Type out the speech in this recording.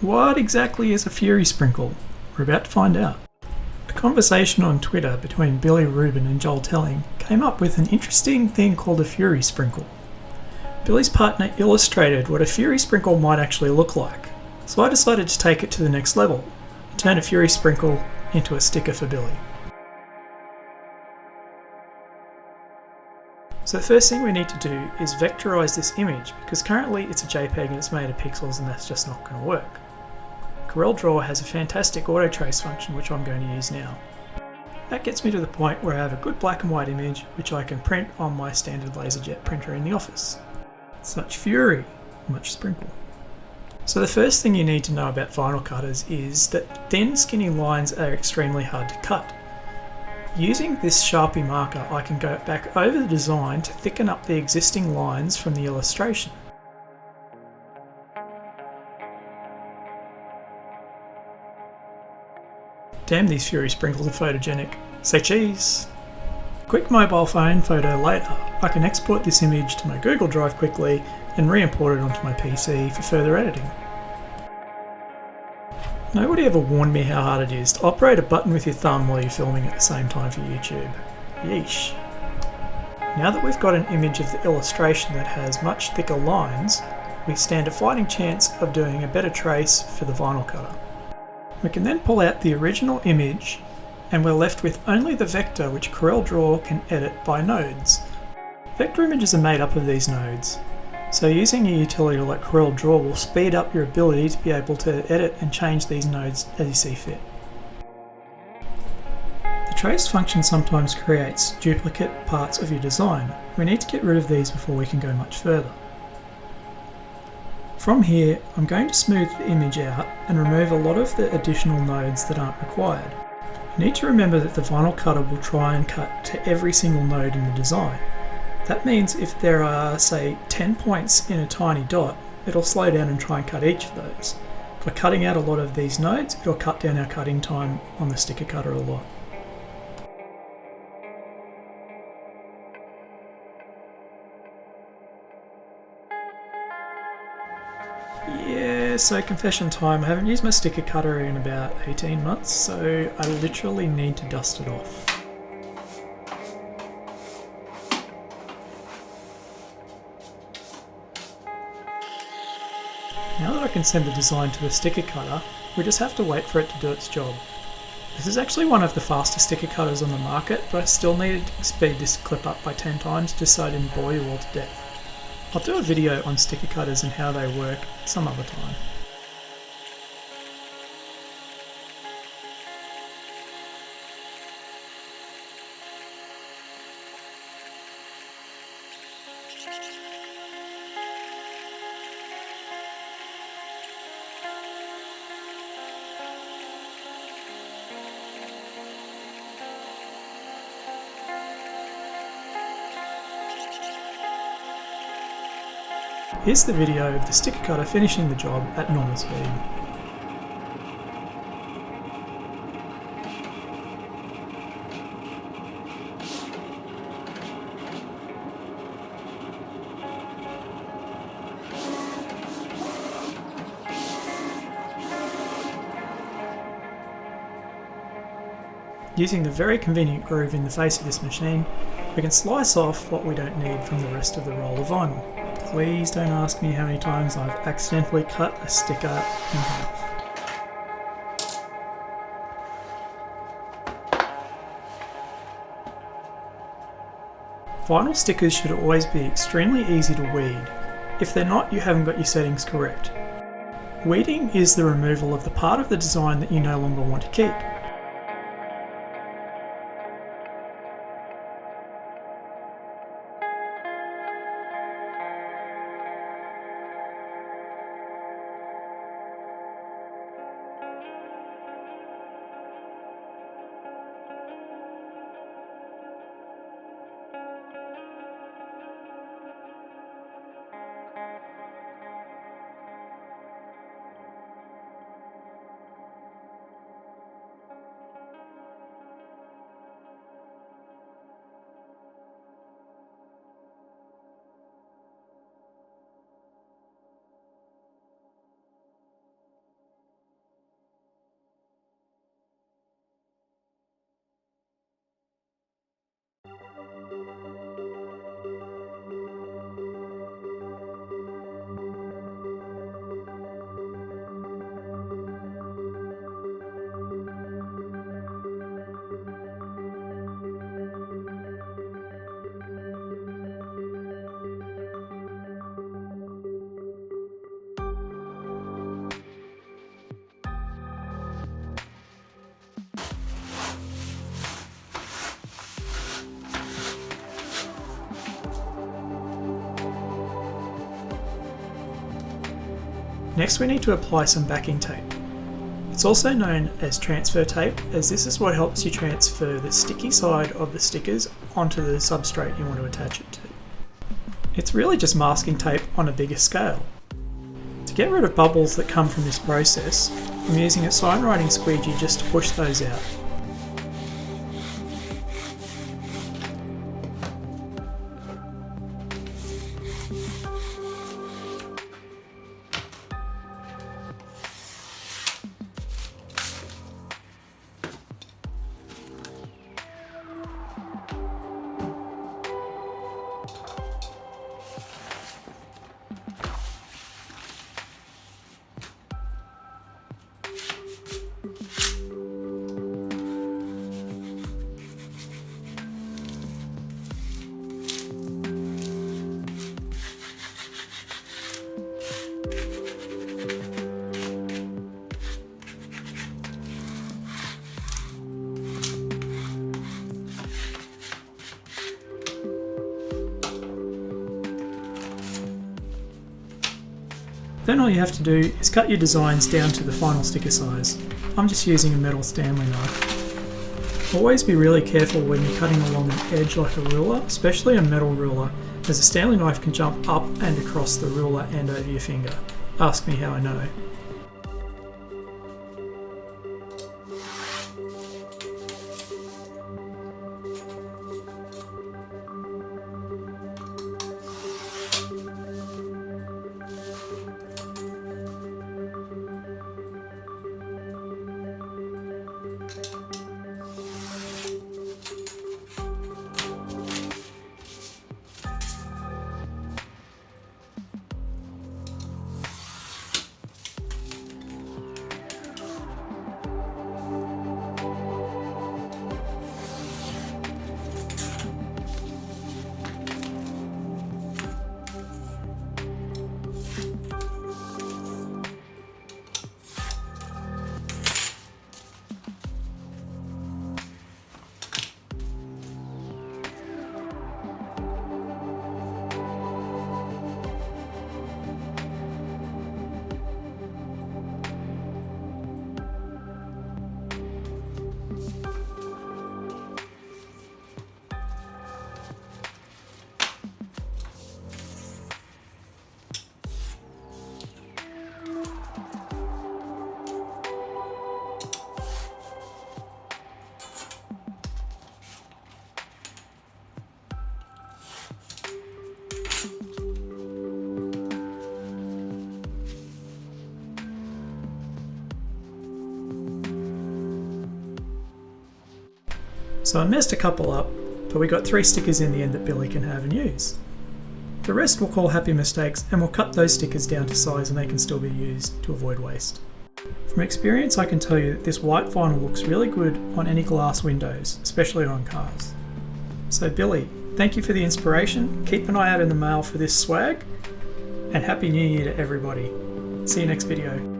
What exactly is a Fury Sprinkle? We're about to find out. A conversation on Twitter between Billy Rubin and Joel Telling came up with an interesting thing called a Fury Sprinkle. Billy's partner illustrated what a Fury Sprinkle might actually look like, so I decided to take it to the next level and turn a Fury Sprinkle into a sticker for Billy. So the first thing we need to do is vectorize this image, because currently it's a JPEG and it's made of pixels and that's just not going to work. CorelDRAW has a fantastic auto trace function which I'm going to use now. That gets me to the point where I have a good black and white image which I can print on my standard LaserJet printer in the office. Such fury, much sprinkle. So the first thing you need to know about vinyl cutters is that thin skinny lines are extremely hard to cut. Using this Sharpie marker, I can go back over the design to thicken up the existing lines from the illustration. Damn, these Fury Sprinkles are photogenic. Say cheese! Quick mobile phone photo later, I can export this image to my Google Drive quickly and re-import it onto my PC for further editing. Nobody ever warned me how hard it is to operate a button with your thumb while you're filming at the same time for YouTube. Yeesh. Now that we've got an image of the illustration that has much thicker lines, we stand a fighting chance of doing a better trace for the vinyl cutter. We can then pull out the original image and we're left with only the vector which CorelDRAW can edit by nodes. Vector images are made up of these nodes, so using a utility like CorelDRAW will speed up your ability to be able to edit and change these nodes as you see fit. The trace function sometimes creates duplicate parts of your design. We need to get rid of these before we can go much further. From here, I'm going to smooth the image out and remove a lot of the additional nodes that aren't required. You need to remember that the vinyl cutter will try and cut to every single node in the design. That means if there are, say, 10 points in a tiny dot, it'll slow down and try and cut each of those. By cutting out a lot of these nodes, it'll cut down our cutting time on the sticker cutter a lot. Yeah, so confession time, I haven't used my sticker cutter in about 18 months, so I literally need to dust it off. Now that I can send the design to the sticker cutter, we just have to wait for it to do its job. This is actually one of the fastest sticker cutters on the market, but I still needed to speed this clip up by 10 times just so I didn't bore you all to death. I'll do a video on sticker cutters and how they work some other time. Here's the video of the sticker cutter finishing the job at normal speed. Using the very convenient groove in the face of this machine, we can slice off what we don't need from the rest of the roll of vinyl. Please don't ask me how many times I've accidentally cut a sticker in half. Vinyl stickers should always be extremely easy to weed. If they're not, you haven't got your settings correct. Weeding is the removal of the part of the design that you no longer want to keep. Next we need to apply some backing tape. It's also known as transfer tape, as this is what helps you transfer the sticky side of the stickers onto the substrate you want to attach it to. It's really just masking tape on a bigger scale. To get rid of bubbles that come from this process, I'm using a sign writing squeegee just to push those out. Then all you have to do is cut your designs down to the final sticker size. I'm just using a metal Stanley knife. Always be really careful when you're cutting along an edge like a ruler, especially a metal ruler, as a Stanley knife can jump up and across the ruler and over your finger. Ask me how I know. So I messed a couple up, but we got 3 stickers in the end that Billy can have and use. The rest we'll call happy mistakes, and we'll cut those stickers down to size and they can still be used to avoid waste. From experience I can tell you that this white vinyl looks really good on any glass windows, especially on cars. So Billy, thank you for the inspiration, keep an eye out in the mail for this swag, and Happy New Year to everybody. See you next video.